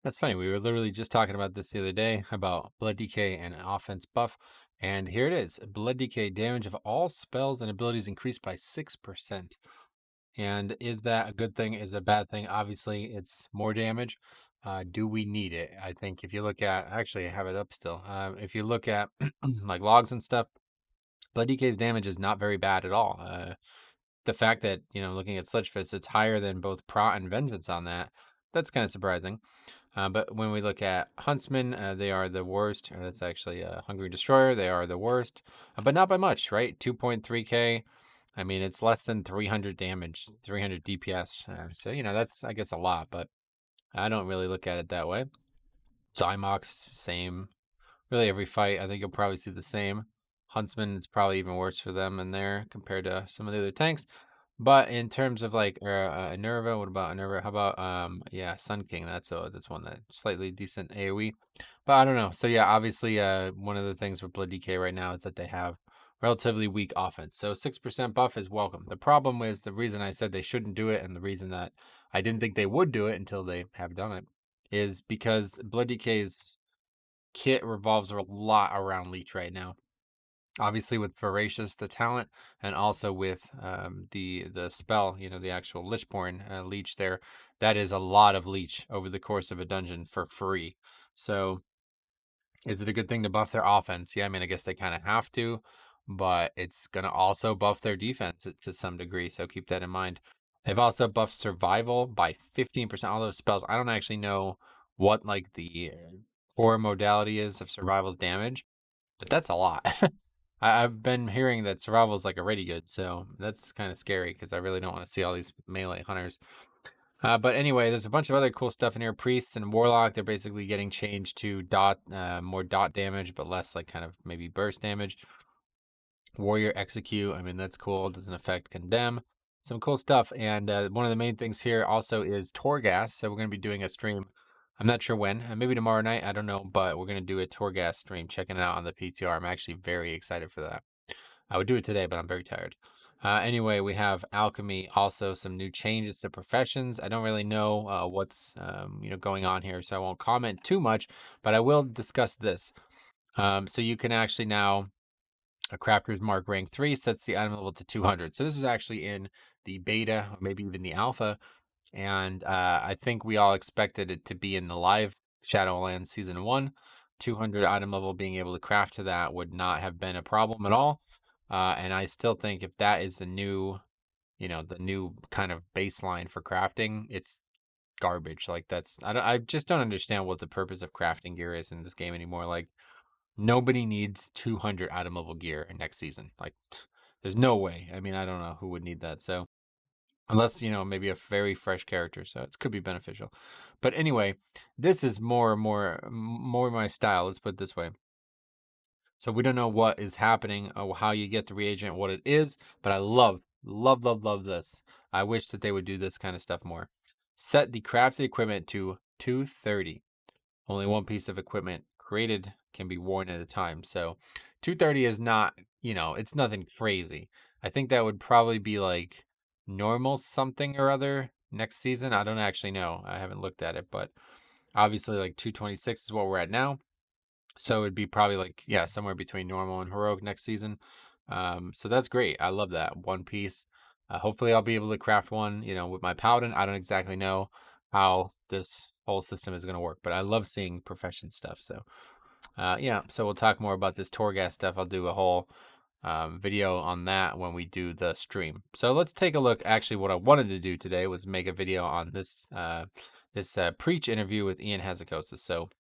That's funny. We were literally just talking about this the other day about Blood DK and offense buff. And here it is. Blood DK damage of all spells and abilities increased by 6%. And is that a good thing? Is it a bad thing? Obviously, it's more damage. Do we need it? I think if you look at, actually, I have it up still. If you look at like logs and stuff, Blood DK's damage is not very bad at all. The fact that, looking at Sledgefist, it's higher than both Prot and Vengeance on that, that's kind of surprising. But when we look at Huntsman, they are the worst. That's actually Hungry Destroyer. They are the worst, but not by much, right? 2.3k. I mean, it's less than 300 damage, 300 DPS. So, that's, I guess, a lot, but I don't really look at it that way. Zymox, same. Really, every fight, I think you'll probably see the same. Huntsman, it's probably even worse for them in there compared to some of the other tanks. But in terms of like Enerva, what about Enerva? How about yeah, Sun King? That's one that slightly decent AoE. But I don't know. So yeah, obviously one of the things with Blood DK right now is that they have relatively weak offense. So 6% buff is welcome. The problem is the reason I said they shouldn't do it and the reason that I didn't think they would do it until they have done it is because Blood DK's kit revolves a lot around Leech right now. Obviously, with Voracious, the talent, and also with the spell, the actual Lichborn leech there, that is a lot of leech over the course of a dungeon for free. So, is it a good thing to buff their offense? Yeah, I mean, I guess they kind of have to, but it's going to also buff their defense to some degree. So, keep that in mind. They've also buffed survival by 15%. All those spells, I don't actually know what like the core modality is of survival's damage, but that's a lot. I've been hearing that survival is like already good, so that's kind of scary because I really don't want to see all these melee hunters. But anyway, there's a bunch of other cool stuff in here. Priests and Warlock, they're basically getting changed to more dot damage, but less like kind of maybe burst damage. Warrior Execute, I mean, that's cool. It doesn't affect Condemn. Some cool stuff. And one of the main things here also is Torghast. So we're going to be doing a stream. I'm not sure when, maybe tomorrow night. I don't know, but we're going to do a Torghast stream, checking it out on the PTR. I'm actually very excited for that. I would do it today, but I'm very tired. Anyway, we have Alchemy, also some new changes to professions. I don't really know what's going on here, so I won't comment too much, but I will discuss this. So you can actually now a crafter's mark rank 3 sets the item level to 200. So this was actually in the beta, or maybe even the alpha, and I think we all expected it to be in the live Shadowlands Season 1. 200 item level, being able to craft to that would not have been a problem at all. And I still think if that is the new kind of baseline for crafting, it's garbage. Like I just don't understand what the purpose of crafting gear is in this game anymore. Like nobody needs 200 item level gear next season. Like there's no way. I mean, I don't know who would need that. So unless, maybe a very fresh character. So it could be beneficial. But anyway, this is more my style. Let's put it this way. So we don't know what is happening or how you get the reagent, what it is, but I love this. I wish that they would do this kind of stuff more. Set the crafted equipment to 230. Only one piece of equipment created can be worn at a time. So 230 is not, it's nothing crazy. I think that would probably be like normal something or other next season. I don't actually know. I haven't looked at it, but obviously like 226 is what we're at now. So it'd be probably like, yeah, somewhere between normal and heroic next season. So that's great. I love that. One piece. Hopefully I'll be able to craft one, with my paladin. I don't exactly know how this whole system is going to work, but I love seeing profession stuff. So, yeah, so we'll talk more about this Torghast stuff. I'll do a whole video on that when we do the stream. So let's take a look. Actually, what I wanted to do today was make a video on this Preach interview with Ian Hazzikosis. So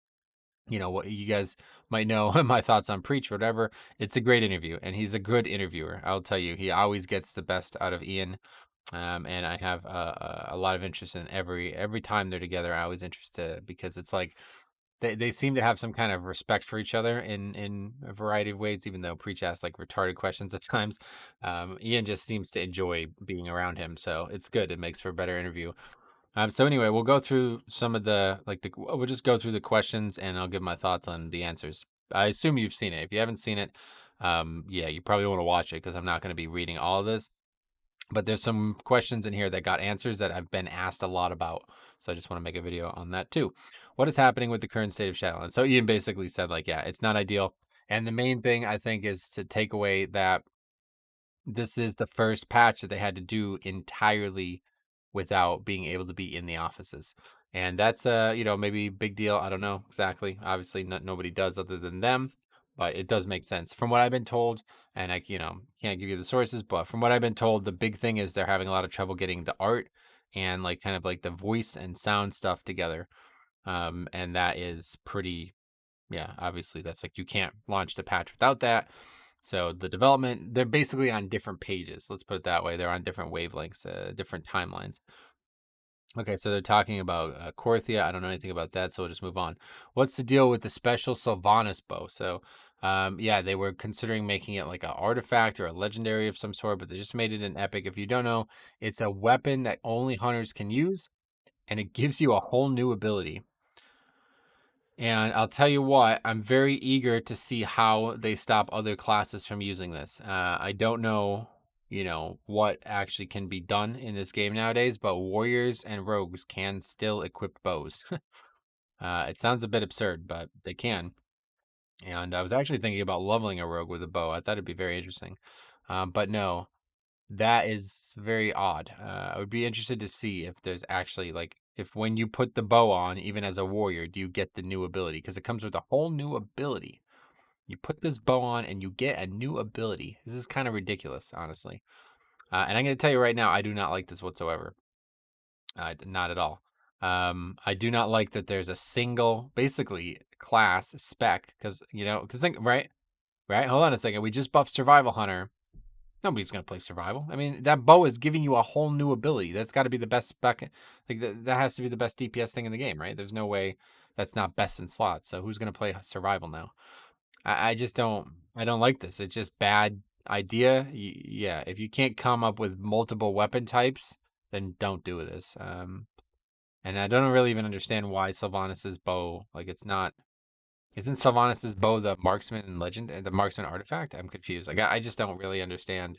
what you guys might know my thoughts on Preach, whatever. It's a great interview, and he's a good interviewer. I'll tell you, he always gets the best out of Ian. And I have a lot of interest in every time they're together. I was interested because it's like they seem to have some kind of respect for each other in a variety of ways, even though Preach asks like retarded questions at times. Ian just seems to enjoy being around him, so it's good. It makes for a better interview. So anyway, we'll go through some of we'll just go through the questions and I'll give my thoughts on the answers. I assume you've seen it. If you haven't seen it, yeah, you probably want to watch it because I'm not going to be reading all of this. But there's some questions in here that got answers that I've been asked a lot about. So I just want to make a video on that too. what is happening with the current state of Shadowlands? So Ian basically said, like, yeah, it's not ideal. And the main thing I think is to take away that this is the first patch that they had to do entirely without being able to be in the offices. And that's maybe big deal. I don't know exactly. Obviously, nobody does other than them, but it does make sense from what I've been told. And I, can't give you the sources, but from what I've been told, the big thing is they're having a lot of trouble getting the art and like kind of like the voice and sound stuff together. And that is pretty, yeah, obviously that's like you can't launch the patch without that. So the development, they're basically on different pages. Let's put it that way. They're on different wavelengths, different timelines. Okay, so they're talking about Korthia. I don't know anything about that, so we'll just move on. What's the deal with the special Sylvanas bow? So, yeah, they were considering making it like an artifact or a legendary of some sort, but they just made it an epic. If you don't know, it's a weapon that only hunters can use, and it gives you a whole new ability. And I'll tell you what, I'm very eager to see how they stop other classes from using this. I don't know, what actually can be done in this game nowadays, but warriors and rogues can still equip bows. It sounds a bit absurd, but they can. And I was actually thinking about leveling a rogue with a bow. I thought it'd be very interesting. But no, that is very odd. I would be interested to see if there's actually like if when you put the bow on, even as a warrior, do you get the new ability? Because it comes with a whole new ability. You put this bow on and you get a new ability. This is kind of ridiculous, honestly. And I'm going to tell you right now, I do not like this whatsoever. Not at all. I do not like that there's a single, basically, class spec. Because think, right? Right? Hold on a second. We just buffed Survival Hunter. Nobody's gonna play survival. I mean, that bow is giving you a whole new ability. That's got to be the best spec. Like that has to be the best DPS thing in the game, right? There's no way that's not best in slots. So who's gonna play survival now? I just don't. I don't like this. It's just bad idea. Yeah, if you can't come up with multiple weapon types, then don't do this. And I don't really even understand why Sylvanas's bow. Like it's not. Isn't Sylvanas's bow the marksman and legend, the marksman artifact? I'm confused. Like I just don't really understand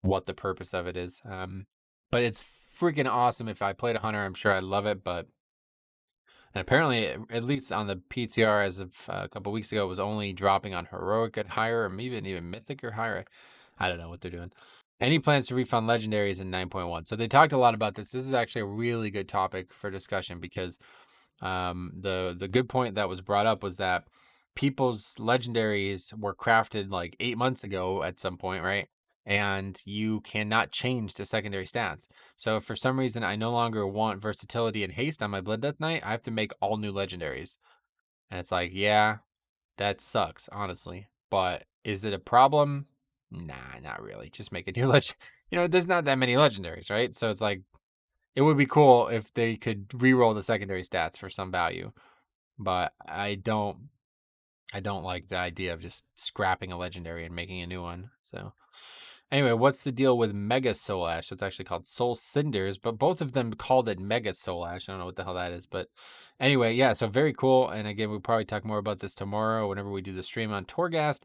what the purpose of it is. But it's freaking awesome. If I played a hunter, I'm sure I'd love it. But and apparently, at least on the PTR as of a couple weeks ago, it was only dropping on heroic at higher, or maybe even mythic or higher. I don't know what they're doing. Any plans to refund legendaries in 9.1? So they talked a lot about this. This is actually a really good topic for discussion because the good point that was brought up was that people's legendaries were crafted like 8 months ago at some point, right? And you cannot change the secondary stats. So if for some reason I no longer want versatility and haste on my Blood Death Knight, I have to make all new legendaries. And it's like, yeah, that sucks, honestly. But is it a problem? Nah, not really. Just make a new legend. There's not that many legendaries, right? So it's like it would be cool if they could re-roll the secondary stats for some value, but I don't like the idea of just scrapping a legendary and making a new one. So anyway, what's the deal with Mega Soul Ash? It's actually called Soul Cinders, but both of them called it Mega Soul Ash. I don't know what the hell that is, but anyway, yeah, so very cool. And again, we'll probably talk more about this tomorrow whenever we do the stream on Torghast.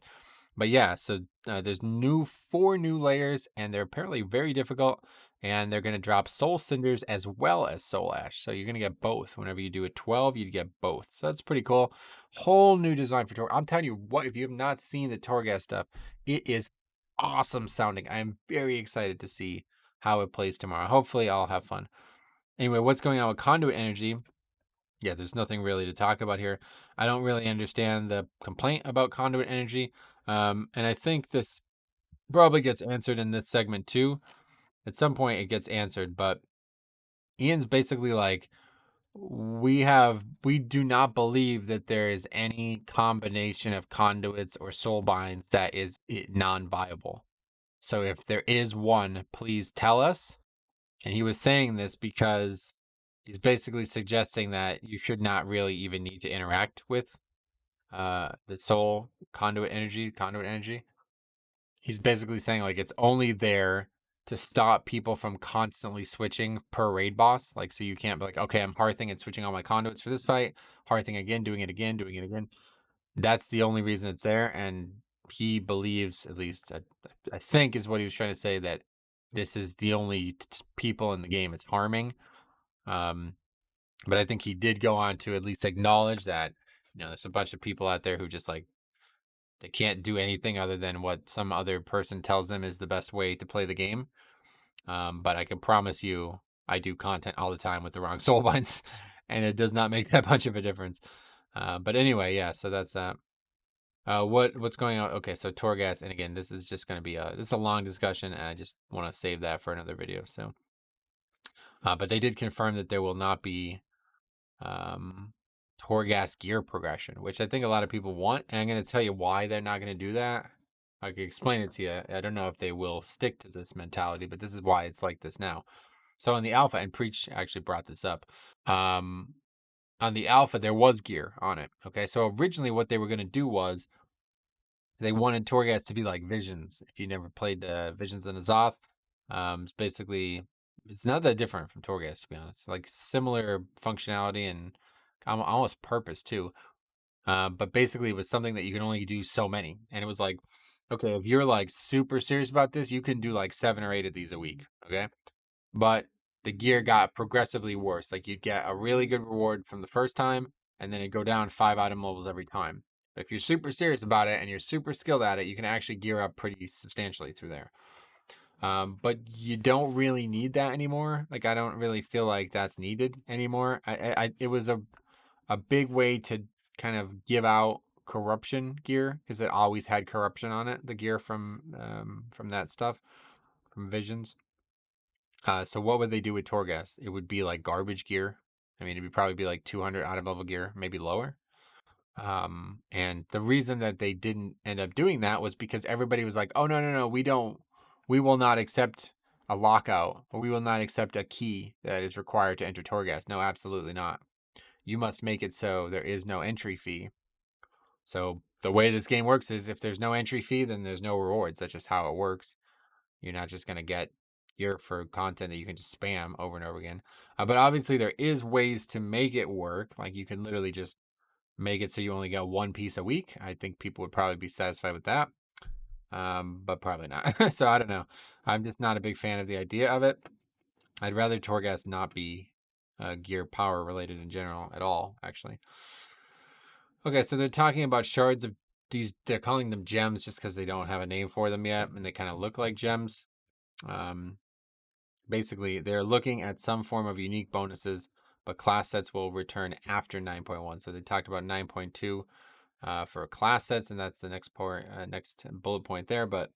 But yeah, so there's 4 new layers, and they're apparently very difficult. And they're going to drop Soul Cinders as well as Soul Ash. So you're going to get both. Whenever you do a 12, you get both. So that's pretty cool. Whole new design for Torghast. I'm telling you what, if you have not seen the Torghast stuff, it is awesome sounding. I am very excited to see how it plays tomorrow. Hopefully, I'll have fun. Anyway, what's going on with Conduit Energy? Yeah, there's nothing really to talk about here. I don't really understand the complaint about Conduit Energy. And I think this probably gets answered in this segment too. At some point, it gets answered, but Ian's basically like, we do not believe that there is any combination of conduits or soul binds that is non-viable. So if there is one, please tell us. And he was saying this because he's basically suggesting that you should not really even need to interact with the soul conduit energy. He's basically saying like it's only there to stop people from constantly switching per raid boss. Like, so you can't be like, okay, I'm hearthing and switching all my conduits for this fight, hearthing again, doing it again, doing it again. That's the only reason it's there. And he believes, at least I think is what he was trying to say, that this is the only people in the game it's harming. Um, But I think he did go on to at least acknowledge that, there's a bunch of people out there who just like they can't do anything other than what some other person tells them is the best way to play the game. But I can promise you, I do content all the time with the wrong soul binds, and it does not make that much of a difference. But anyway, yeah. So that's that. What's going on? Okay, so Torghast, and again, this is just going to be this is a long discussion, and I just want to save that for another video. So, but they did confirm that there will not be um, Torghast gear progression, which I think a lot of people want. And I'm going to tell you why they're not going to do that. I can explain it to you. I don't know if they will stick to this mentality, but this is why it's like this now. So in the alpha, and Preach actually brought this up. Um, on the alpha, there was gear on it. Okay, so originally what they were going to do was they wanted Torghast to be like Visions. If you never played Visions in Azoth, it's basically it's not that different from Torghast, to be honest. Like similar functionality and almost purpose too. But basically, it was something that you can only do so many, and it was like, okay, if you're like super serious about this, you can do like 7 or 8 of these a week. Okay, but the gear got progressively worse. Like you'd get a really good reward from the first time, and then it'd go down 5 item levels every time. But if you're super serious about it and you're super skilled at it, you can actually gear up pretty substantially through there. But you don't really need that anymore. Like I don't really feel like that's needed anymore. It was a big way to kind of give out corruption gear because it always had corruption on it. The gear from that stuff from Visions. So what would they do with Torghast? It would be like garbage gear. I mean, it would probably be like 200 item level gear, maybe lower. And the reason that they didn't end up doing that was because everybody was like, "Oh no, we will not accept a lockout, or we will not accept a key that is required to enter Torghast." No, absolutely not. You must make it so there is no entry fee. So the way this game works is if there's no entry fee, then there's no rewards. That's just how it works. You're not just gonna get gear for content that you can just spam over and over again. But obviously there is ways to make it work. Like you can literally just make it so you only get one piece a week. I think people would probably be satisfied with that. But probably not. So I don't know. I'm just not a big fan of the idea of it. I'd rather Torghast not be gear power related in general at all, actually. Okay, so they're talking about shards of these. They're calling them gems just because they don't have a name for them yet, and they kind of look like gems. Um, Basically, they're looking at some form of unique bonuses, but class sets will return after 9.1. So they talked about 9.2 for class sets, and that's the next bullet point there. But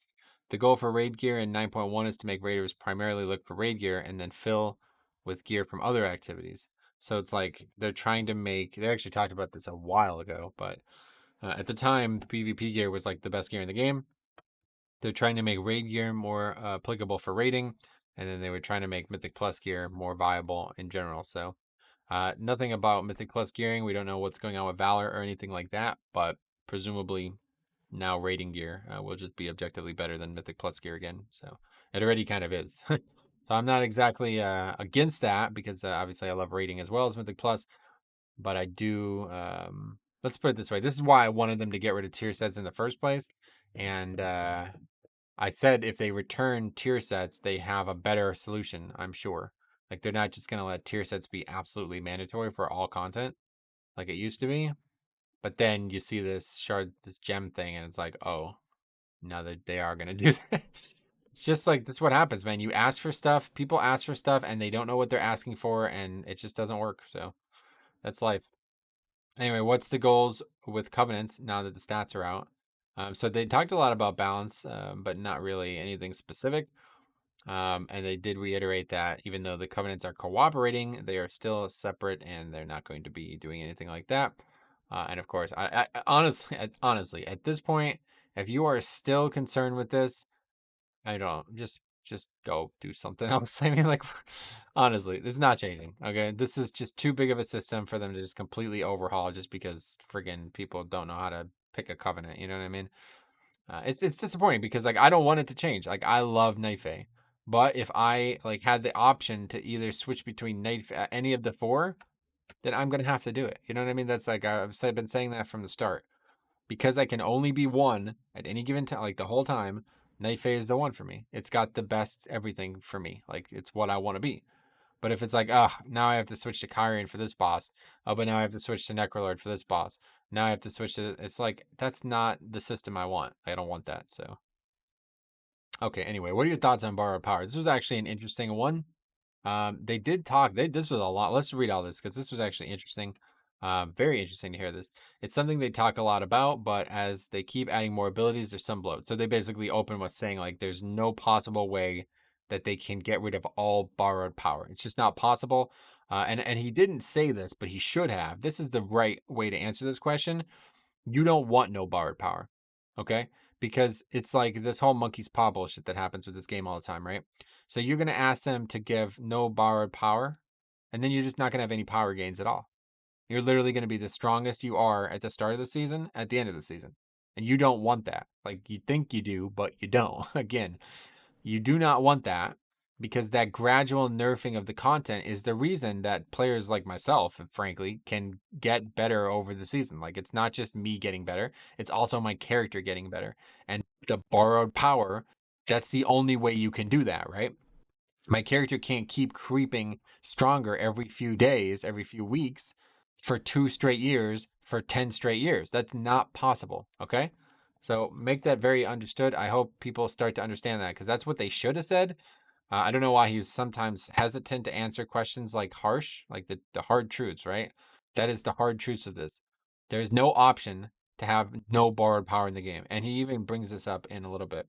the goal for raid gear in 9.1 is to make raiders primarily look for raid gear and then fill with gear from other activities. So it's like they're trying to make. They actually talked about this a while ago, but at the time, PvP gear was like the best gear in the game. They're trying to make raid gear more applicable for raiding, and then they were trying to make Mythic Plus gear more viable in general. So nothing about Mythic Plus gearing. We don't know what's going on with Valor or anything like that, but presumably now raiding gear will just be objectively better than Mythic Plus gear again. So it already kind of is. So I'm not exactly against that because obviously I love raiding as well as Mythic Plus, but I do. Let's put it this way: this is why I wanted them to get rid of tier sets in the first place, and I said if they return tier sets, they have a better solution, I'm sure. Like they're not just going to let tier sets be absolutely mandatory for all content like it used to be. But then you see this gem thing, and it's like, oh, now that they are going to do that. It's just like this is what happens, man. You ask for stuff, people ask for stuff, and they don't know what they're asking for, and it just doesn't work. So that's life. Anyway, what's the goals with covenants now that the stats are out? So they talked a lot about balance, but not really anything specific. And they did reiterate that even though the covenants are cooperating, they are still separate and they're not going to be doing anything like that. And of course, I honestly, at this point, if you are still concerned with this, I don't just go do something else. I mean, like, honestly, it's not changing. Okay, this is just too big of a system for them to just completely overhaul just because friggin' people don't know how to pick a covenant. You know what I mean? It's disappointing because like I don't want it to change. Like I love Knife A, but if I like had the option to either switch between any of the four, then I'm gonna have to do it. You know what I mean? That's like been saying that from the start. Because I can only be one at any given time, like the whole time. Knife A is the one for me. It's got the best everything for me. Like it's what I want to be. But if it's like, oh, now I have to switch to Kyrian for this boss. Oh, but now I have to switch to Necrolord for this boss. Now I have to switch to. It's like that's not the system I want. I don't want that. So okay. Anyway, what are your thoughts on borrowed power? This was actually an interesting one. They did talk. This was a lot. Let's read all this because this was actually interesting. Very interesting to hear this. It's something they talk a lot about, but as they keep adding more abilities, there's some bloat. So they basically open with saying like, there's no possible way that they can get rid of all borrowed power. It's just not possible. And he didn't say this, but he should have. This is the right way to answer this question. You don't want no borrowed power, okay? Because it's like this whole monkey's paw bullshit that happens with this game all the time, right? So you're going to ask them to give no borrowed power, and then you're just not going to have any power gains at all. You're literally going to be the strongest you are at the start of the season, at the end of the season. And you don't want that. Like you think you do, but you don't. Again, you do not want that because that gradual nerfing of the content is the reason that players like myself, frankly, can get better over the season. Like it's not just me getting better, it's also my character getting better. And the borrowed power, that's the only way you can do that, right? My character can't keep creeping stronger every few days, every few weeks for 2 straight years, for 10 straight years. That's not possible. Okay. So make that very understood. I hope people start to understand that because that's what they should have said. I don't know why he's sometimes hesitant to answer questions like harsh, like the hard truths, right? That is the hard truths of this. There is no option to have no borrowed power in the game. And he even brings this up in a little bit.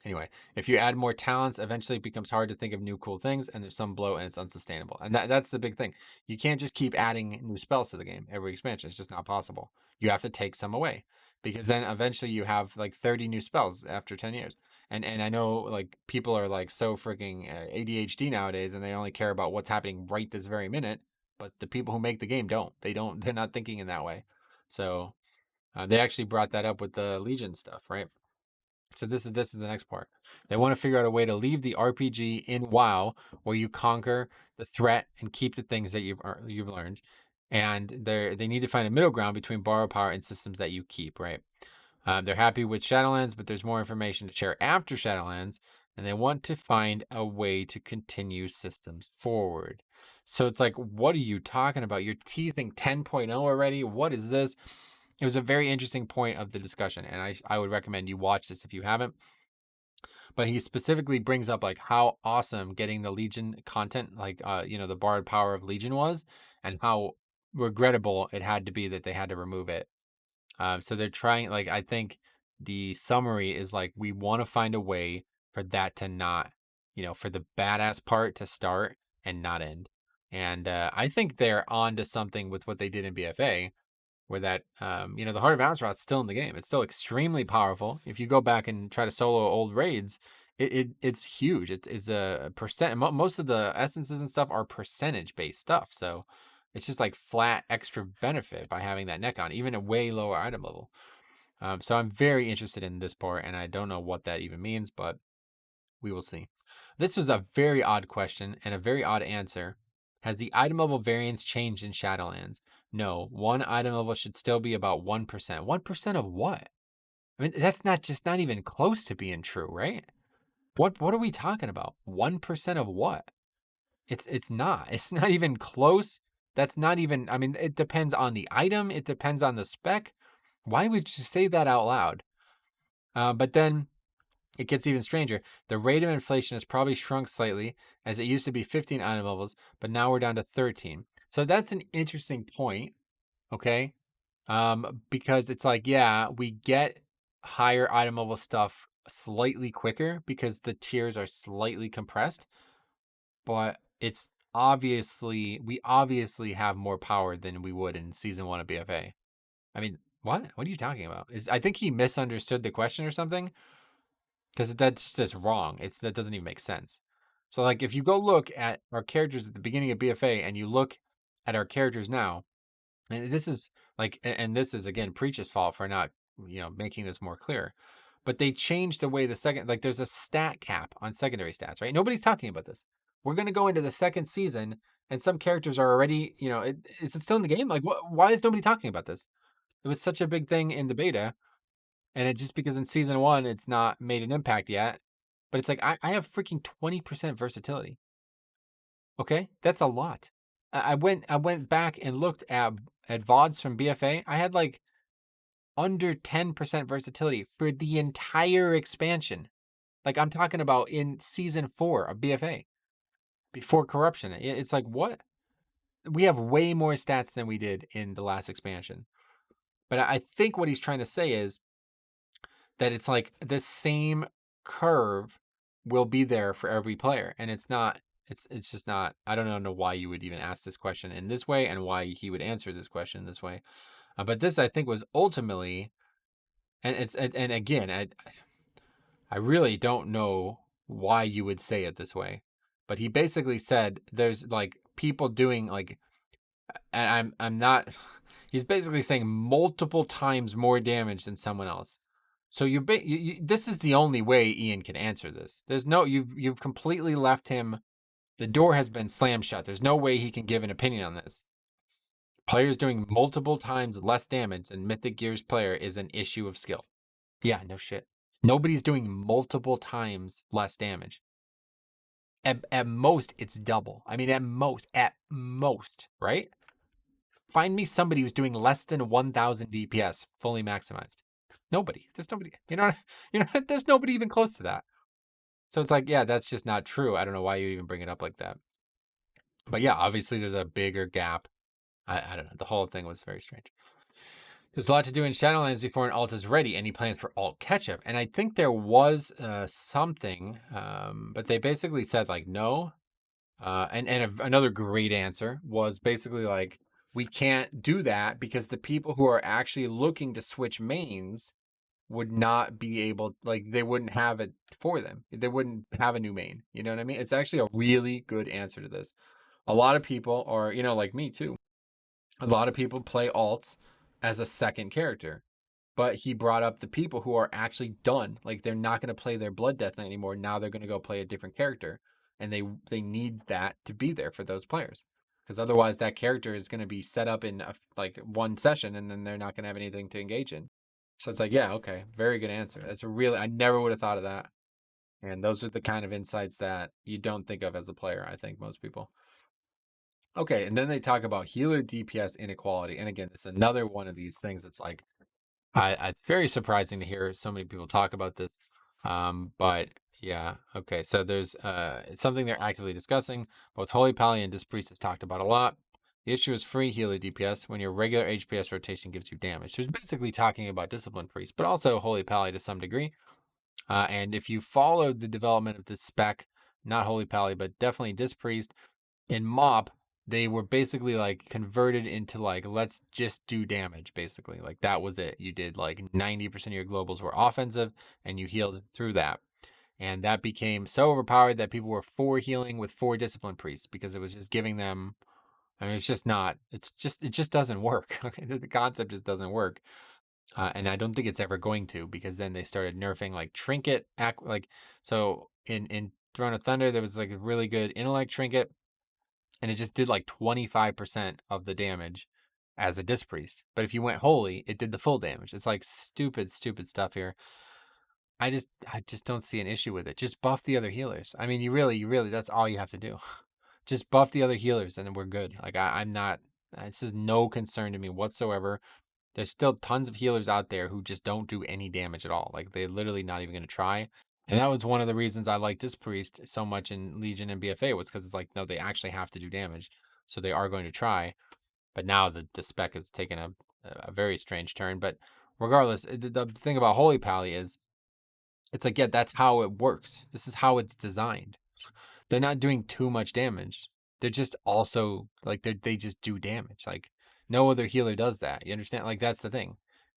Anyway, if you add more talents, eventually it becomes hard to think of new cool things, and there's some bloat, and it's unsustainable. And that's the big thing. You can't just keep adding new spells to the game every expansion. It's just not possible. You have to take some away because then eventually you have like 30 new spells after 10 years. And I know like people are like so freaking ADHD nowadays, and they only care about what's happening right this very minute. But the people who make the game don't. They don't. They're not thinking in that way. So they actually brought that up with the Legion stuff, right? So this is the next part. They want to figure out a way to leave the RPG in WoW where you conquer the threat and keep the things that you've learned. And they need to find a middle ground between borrowed power and systems that you keep, right? They're happy with Shadowlands, but there's more information to share after Shadowlands, and they want to find a way to continue systems forward. So it's like, what are you talking about? You're teasing 10.0 already? What is this? It was a very interesting point of the discussion, and I would recommend you watch this if you haven't. But he specifically brings up like how awesome getting the Legion content, like the borrowed power of Legion was, and how regrettable it had to be that they had to remove it. So they're trying, like, I think the summary is like, we want to find a way for that to not, for the badass part to start and not end. And I think they're on to something with what they did in BFA, where that, the Heart of Azeroth's still in the game. It's still extremely powerful. If you go back and try to solo old raids, it's huge. It's a percent. Most of the essences and stuff are percentage based stuff. So it's just like flat extra benefit by having that neck on, even a way lower item level. So I'm very interested in this part, and I don't know what that even means, but we will see. This was a very odd question and a very odd answer. Has the item level variance changed in Shadowlands? No, one item level should still be about 1%. 1% of what? I mean, that's not even close to being true, right? What are we talking about? 1% of what? It's not. It's not even close. That's not even, I mean, it depends on the item, it depends on the spec. Why would you say that out loud? But then it gets even stranger. The rate of inflation has probably shrunk slightly, as it used to be 15 item levels, but now we're down to 13. So that's an interesting point, okay? Because it's like, yeah, we get higher item level stuff slightly quicker because the tiers are slightly compressed, but we obviously have more power than we would in season 1 of BFA. I mean, what? What are you talking about? I think he misunderstood the question or something, because that's just wrong. That doesn't even make sense. So like if you go look at our characters at the beginning of BFA and you look at our characters now, and this is like, and this is again Preach's fault for not making this more clear, but they changed the way like there's a stat cap on secondary stats, right? Nobody's talking about this. We're gonna go into the second season, and some characters are already, is it still in the game? Like, why is nobody talking about this? It was such a big thing in the beta, and it just because in season 1 it's not made an impact yet. But it's like I have freaking 20% versatility. Okay, that's a lot. I went back and looked at VODs from BFA. I had like under 10% versatility for the entire expansion. Like I'm talking about in season 4 of BFA before corruption. It's like what? We have way more stats than we did in the last expansion. But I think what he's trying to say is that it's like the same curve will be there for every player, and it's not. It's just not. I don't know why you would even ask this question in this way, and why he would answer this question this way. But this, I think, was ultimately, and and again, I really don't know why you would say it this way, but he basically said there's like people doing like, and I'm not. He's basically saying multiple times more damage than someone else. So this is the only way Ian can answer this. There's no you've completely left him. The door has been slammed shut. There's no way he can give an opinion on this. Players doing multiple times less damage than Mythic Gear's player is an issue of skill. Yeah, no shit. Nobody's doing multiple times less damage. At most, it's double. I mean, at most, right? Find me somebody who's doing less than 1,000 DPS fully maximized. Nobody. There's nobody. There's nobody even close to that. So it's like, yeah, that's just not true. I don't know why you even bring it up like that. But yeah, obviously there's a bigger gap. I don't know. The whole thing was very strange. There's a lot to do in Shadowlands before an alt is ready. Any plans for alt catch-up? And I think there was something, but they basically said like no. Another great answer was basically like, we can't do that because the people who are actually looking to switch mains would not be able, like, they wouldn't have it for them. They wouldn't have a new main. You know what I mean? It's actually a really good answer to this. A lot of people, or, like me too, a lot of people play alts as a second character. But he brought up the people who are actually done. Like they're not going to play their Blood Death anymore. Now they're going to go play a different character. And they need that to be there for those players. Because otherwise that character is going to be set up in like one session and then they're not going to have anything to engage in. So it's like, yeah, okay, very good answer. That's a really, I never would have thought of that. And those are the kind of insights that you don't think of as a player, I think, most people. Okay, and then they talk about healer DPS inequality. And again, it's another one of these things that's like, it's very surprising to hear so many people talk about this. But yeah, okay. So there's it's something they're actively discussing. Both Holy Pally and Dispriest has talked about a lot. The issue is free healer DPS when your regular HPS rotation gives you damage. So it's basically talking about Discipline Priest, but also Holy Pally to some degree. And if you followed the development of this spec, not Holy Pally, but definitely Dispriest, in MOP, they were basically like converted into like, let's just do damage, basically. Like that was it. You did like 90% of your globals were offensive and you healed through that. And that became so overpowered that people were for healing with 4 discipline priests because it was just giving them, I mean, it's just not, it just doesn't work. Okay. The concept just doesn't work. And I don't think it's ever going to, because then they started nerfing like trinket, like, so in Throne of Thunder, there was like a really good intellect trinket and it just did like 25% of the damage as a disc priest. But if you went holy, it did the full damage. It's like stupid stuff here. I just don't see an issue with it. Just buff the other healers. I mean, you really, that's all you have to do. Just buff the other healers and then we're good. Like I'm not, this is no concern to me whatsoever. There's still tons of healers out there who just don't do any damage at all. Like they're literally not even going to try. And that was one of the reasons I liked this priest so much in Legion and BFA, was because it's like, no, they actually have to do damage. So they are going to try. But now the spec has taken a very strange turn. But regardless, the thing about Holy Pally is, it's like, yeah, that's how it works. This is how it's designed. They're not doing too much damage. They're just also like, they just do damage. Like no other healer does that. You understand? Like that's the thing.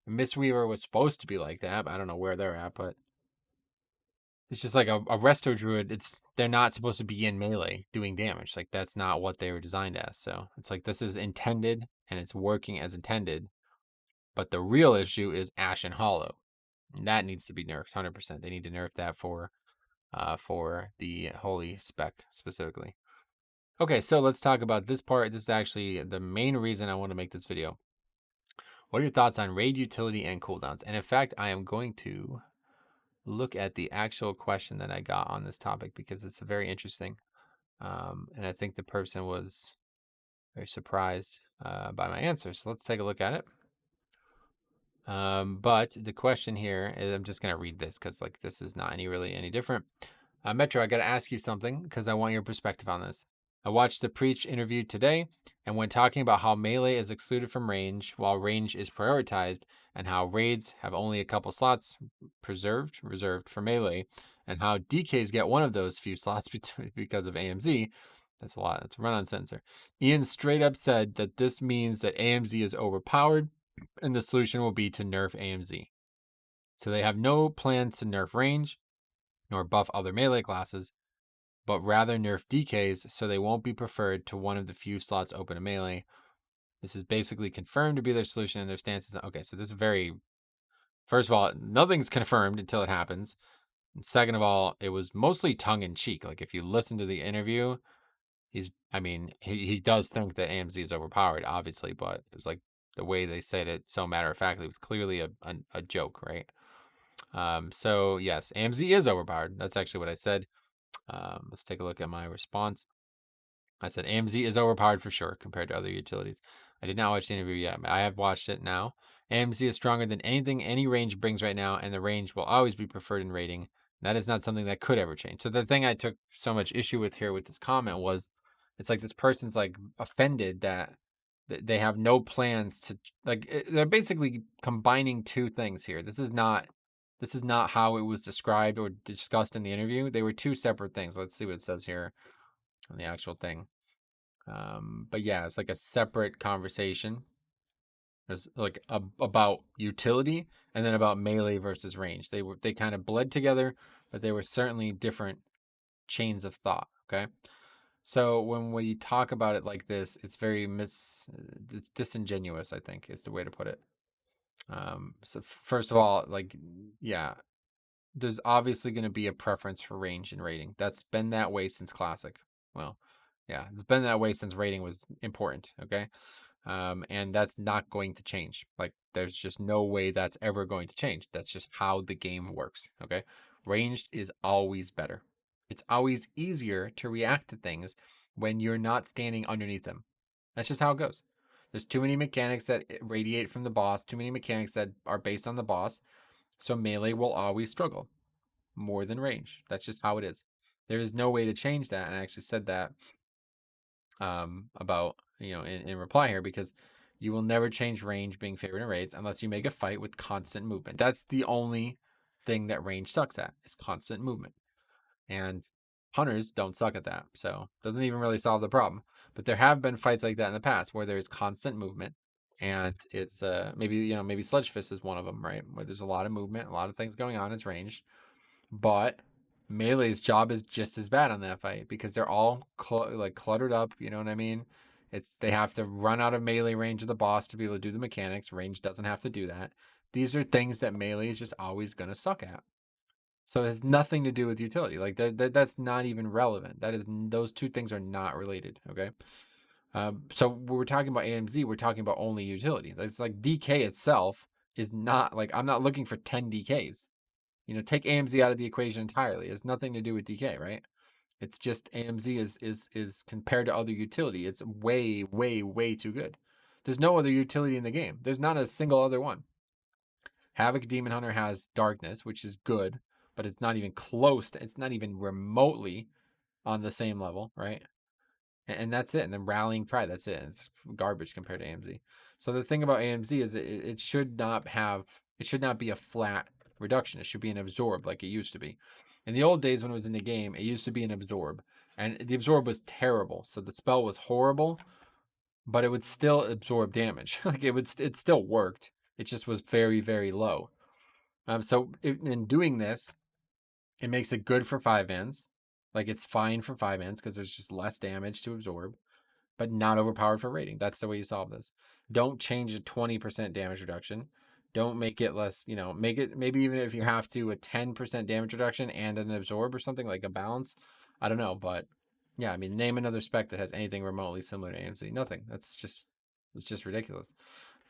Mistweaver was supposed to be like that, but I don't know where they're at, but it's just like a resto druid. They're not supposed to be in melee doing damage. Like that's not what they were designed as. So it's like, this is intended and it's working as intended. But the real issue is Ashen Hollow. And that needs to be nerfed 100%. They need to nerf that for the holy spec specifically. Okay, so let's talk about this part. This is actually the main reason I want to make this video. What are your thoughts on raid utility and cooldowns? And in fact, I am going to look at the actual question that I got on this topic because it's very interesting. And I think the person was very surprised by my answer. So let's take a look at it. But the question here is, I'm just going to read this because like this is not really any different. Metro, I got to ask you something because I want your perspective on this. I watched the Preach interview today, and when talking about how melee is excluded from range while range is prioritized, and how raids have only a couple slots reserved for melee, and how DKs get one of those few slots because of AMZ, that's a lot. That's a run-on sensor. Ian straight up said that this means that AMZ is overpowered, and the solution will be to nerf AMZ. So they have no plans to nerf range nor buff other melee classes, but rather nerf DKs so they won't be preferred to one of the few slots open to melee. This is basically confirmed to be their solution, and their stance is okay. So this is very, first of all, nothing's confirmed until it happens. And second of all, it was mostly tongue in cheek. Like if you listen to the interview, he does think that AMZ is overpowered, obviously, but it was like the way they said it so matter of factly was clearly a joke, right? So yes, AMZ is overpowered. That's actually what I said. Let's take a look at my response. I said AMZ is overpowered for sure compared to other utilities. I did not watch the interview yet. I have watched it now. AMZ is stronger than anything any range brings right now, and the range will always be preferred in rating. That is not something that could ever change. So the thing I took so much issue with here with this comment was, it's like this person's like offended that they have no plans to like. They're basically combining two things here. This is not how it was described or discussed in the interview. They were two separate things. Let's see what it says here on the actual thing. But yeah, it's like a separate conversation. There's like about utility and then about melee versus range. They kind of bled together, but they were certainly different chains of thought. Okay, so when we talk about it like this, it's very it's disingenuous, I think is the way to put it. So first of all, like, yeah, there's obviously going to be a preference for range and rating. That's been that way since Classic. Well, yeah, it's been that way since rating was important. Okay. And that's not going to change. Like, there's just no way that's ever going to change. That's just how the game works. Okay. Ranged is always better. It's always easier to react to things when you're not standing underneath them. That's just how it goes. There's too many mechanics that radiate from the boss, too many mechanics that are based on the boss. So melee will always struggle more than range. That's just how it is. There is no way to change that. And I actually said that about, in reply here, because you will never change range being favored in raids unless you make a fight with constant movement. That's the only thing that range sucks at, is constant movement. And hunters don't suck at that. So it doesn't even really solve the problem. But there have been fights like that in the past where there's constant movement. And it's maybe Sledge Fist is one of them, right? Where there's a lot of movement, a lot of things going on. It's ranged, but Melee's job is just as bad on that fight because they're all cluttered up. You know what I mean? They have to run out of melee range of the boss to be able to do the mechanics. Range doesn't have to do that. These are things that melee is just always gonna suck at. So it has nothing to do with utility. Like that's not even relevant. Those two things are not related. Okay. So when we're talking about AMZ, we're talking about only utility. It's like DK itself is not like, I'm not looking for 10 DKs. Take AMZ out of the equation entirely. It has nothing to do with DK, right? It's just AMZ is compared to other utility. It's way, way, way too good. There's no other utility in the game. There's not a single other one. Havoc Demon Hunter has Darkness, which is good, but it's not even close it's not even remotely on the same level, right? And that's it. And then Rallying Cry, that's it. It's garbage compared to AMZ. So the thing about AMZ is it should not be a flat reduction. It should be an absorb like it used to be. In the old days when it was in the game, it used to be an absorb. And the absorb was terrible. So the spell was horrible, but it would still absorb damage. Like it still worked. It just was very, very low. In doing this, it makes it good for 5-mans. Like it's fine for 5-mans because there's just less damage to absorb, but not overpowered for rating. That's the way you solve this. Don't change a 20% damage reduction. Don't make it less, make it maybe even if you have to a 10% damage reduction and an absorb or something like a balance. I don't know, but yeah, name another spec that has anything remotely similar to AMC. Nothing. It's just ridiculous.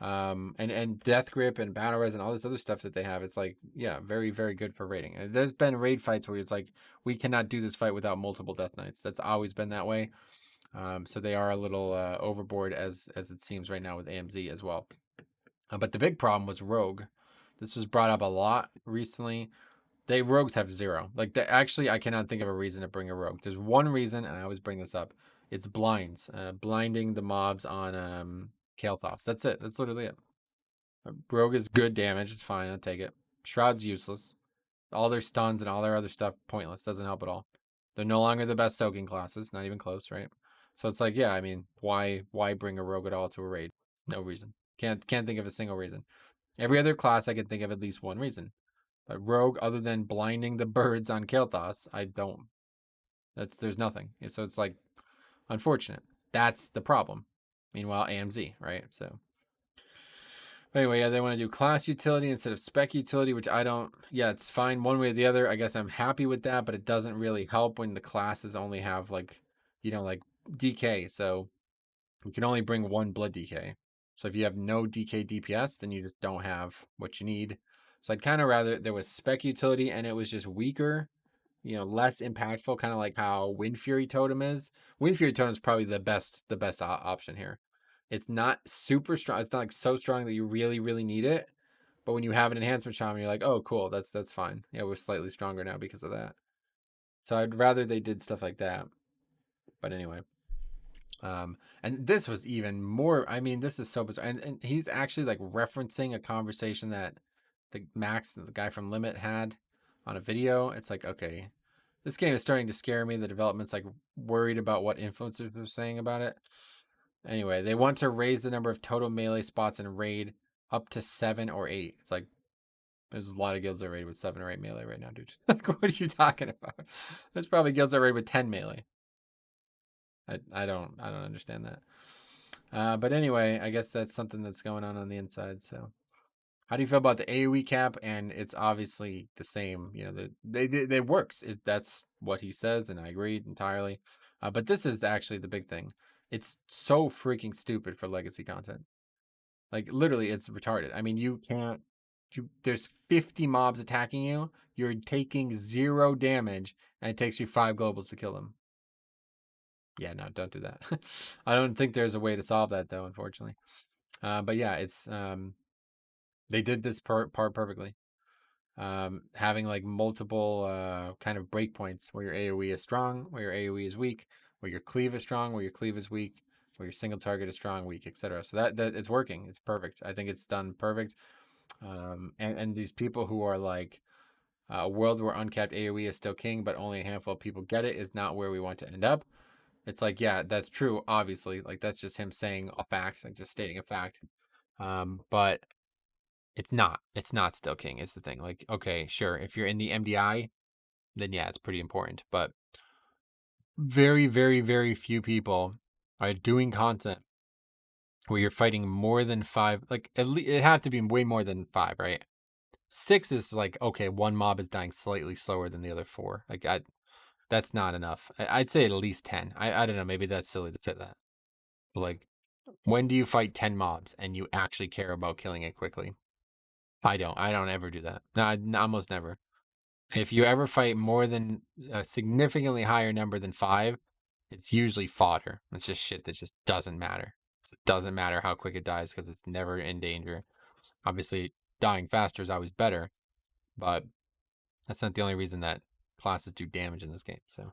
And death grip and battle res and all this other stuff that they have. It's like, yeah, very, very good for raiding. There's been raid fights where it's like, we cannot do this fight without multiple death knights. That's always been that way. So they are a little overboard as it seems right now with AMZ as well. But the big problem was rogue. This was brought up a lot recently. Rogues have zero. Like, actually, I cannot think of a reason to bring a rogue. There's one reason, and I always bring this up. It's blinds, blinding the mobs on Kael'thas. That's it. That's literally it. Rogue is good damage. It's fine. I'll take it. Shroud's useless. All their stuns and all their other stuff, pointless. Doesn't help at all. They're no longer the best soaking classes. Not even close, right? So it's like, yeah, I mean, why bring a rogue at all to a raid? No reason. Can't think of a single reason. Every other class I can think of at least one reason. But rogue, other than blinding the birds on Kael'thas, I don't. There's nothing. So it's like, unfortunate. That's the problem. Meanwhile, AMZ, right? So anyway, yeah, they want to do class utility instead of spec utility, which I don't. Yeah, it's fine one way or the other. I guess I'm happy with that, but it doesn't really help when the classes only have like DK. So you can only bring one blood DK. So if you have no DK DPS, then you just don't have what you need. So I'd kind of rather there was spec utility and it was just weaker, less impactful, kind of like how Wind Fury Totem is. Wind Fury Totem is probably the best option here. It's not super strong. It's not like so strong that you really, really need it. But when you have an enhancement shaman, you're like, oh, cool, that's fine. Yeah, we're slightly stronger now because of that. So I'd rather they did stuff like that. But anyway. And this was even more. I mean, this is so bizarre. And he's actually like referencing a conversation that the guy from Limit, had on a video. It's like, okay, this game is starting to scare me. The development's like worried about what influencers are saying about it. Anyway, they want to raise the number of total melee spots in raid up to 7 or 8. It's like, there's a lot of guilds that raid with 7 or 8 melee right now, dude. Like, what are you talking about? There's probably guilds that raid with 10 melee. I don't understand that. But anyway, I guess that's something that's going on the inside. So, how do you feel about the AOE cap? And it's obviously the same. They works. That's what he says, and I agree entirely. But this is actually the big thing. It's so freaking stupid for legacy content. Like, literally, it's retarded. I mean, you can't. There's 50 mobs attacking you. You're taking 0 damage, and it takes you 5 globals to kill them. Yeah, no, don't do that. I don't think there's a way to solve that though, unfortunately. But yeah, it's they did this part perfectly. Having like multiple kind of breakpoints where your AoE is strong, where your AoE is weak, where your cleave is strong, where your cleave is weak, where your single target is strong, weak, etc. So that it's working. It's perfect. I think it's done perfect. And these people who are like a world where uncapped AoE is still king, but only a handful of people get it is not where we want to end up. It's like, yeah, that's true, obviously. Like, that's just him saying a fact, like just stating a fact. But it's not. It's not still king, is the thing. Like, okay, sure, if you're in the MDI, then yeah, it's pretty important. But very, very, very few people are doing content where you're fighting more than 5. Like, at least it had to be way more than 5, right? 6 is like, okay, one mob is dying slightly slower than the other 4. Like, that's not enough. I'd say at least 10. I don't know. Maybe that's silly to say that. But like, when do you fight 10 mobs and you actually care about killing it quickly? I don't. I don't ever do that. No, almost never. If you ever fight more than a significantly higher number than 5, it's usually fodder. It's just shit that just doesn't matter. It doesn't matter how quick it dies because it's never in danger. Obviously, dying faster is always better, but that's not the only reason that classes do damage in this game. So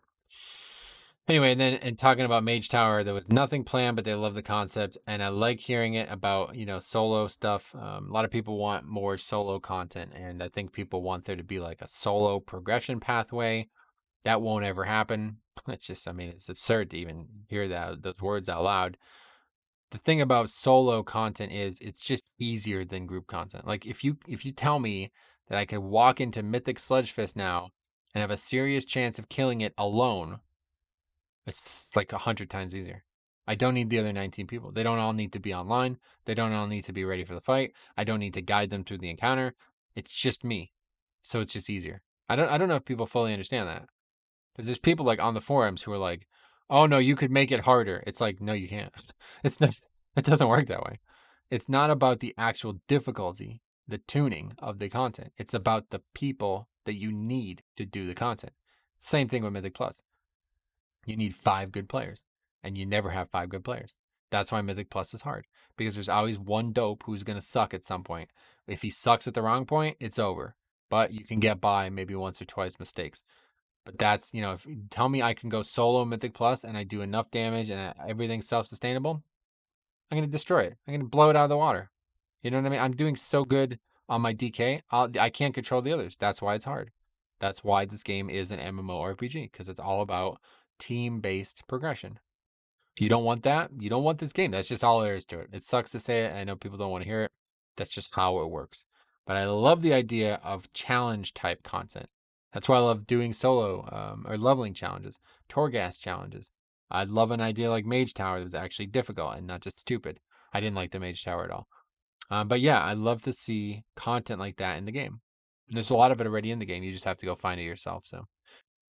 anyway, and talking about Mage Tower, there was nothing planned, but they love the concept, and I like hearing it about solo stuff. A lot of people want more solo content, and I think people want there to be like a solo progression pathway. That won't ever happen. It's just, I mean, it's absurd to even hear those words out loud. The thing about solo content is it's just easier than group content. Like if you tell me that I could walk into Mythic Sludgefest now and have a serious chance of killing it alone, it's like 100 times easier. I don't need the other 19 people. They don't all need to be online. They don't all need to be ready for the fight. I don't need to guide them through the encounter. It's just me. So it's just easier. I don't know if people fully understand that. Because there's people like on the forums who are like, oh no, you could make it harder. It's like, no, you can't. It's not, it doesn't work that way. It's not about the actual difficulty, the tuning of the content. It's about the people that you need to do the content. Same thing with Mythic Plus. You need 5 good players, and you never have 5 good players. That's why Mythic Plus is hard, because there's always one dope who's going to suck at some point. If he sucks at the wrong point, it's over. But you can get by maybe once or twice mistakes. But that's, if you tell me I can go solo Mythic Plus and I do enough damage and everything's self-sustainable, I'm going to destroy it. I'm going to blow it out of the water. You know what I mean? I'm doing so good on my DK. I can't control the others. That's why it's hard. That's why this game is an MMORPG, because it's all about team-based progression. You don't want that. You don't want this game. That's just all there is to it. It sucks to say it. I know people don't want to hear it. That's just how it works. But I love the idea of challenge type content. That's why I love doing solo or leveling challenges, Torghast challenges. I'd love an idea like Mage Tower that was actually difficult and not just stupid. I didn't like the Mage Tower at all. But yeah, I love to see content like that in the game. There's a lot of it already in the game. You just have to go find it yourself. So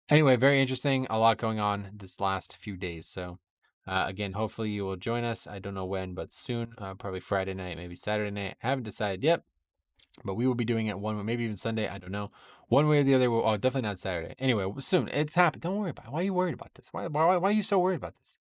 anyway, very interesting. A lot going on this last few days. So again, hopefully you will join us. I don't know when, but soon. Probably Friday night, maybe Saturday night. I haven't decided yet, but we will be doing it one, maybe even Sunday. I don't know. One way or the other. Oh, definitely not Saturday. Anyway, soon. It's happened. Don't worry about it. Why are you worried about this? Why are you so worried about this?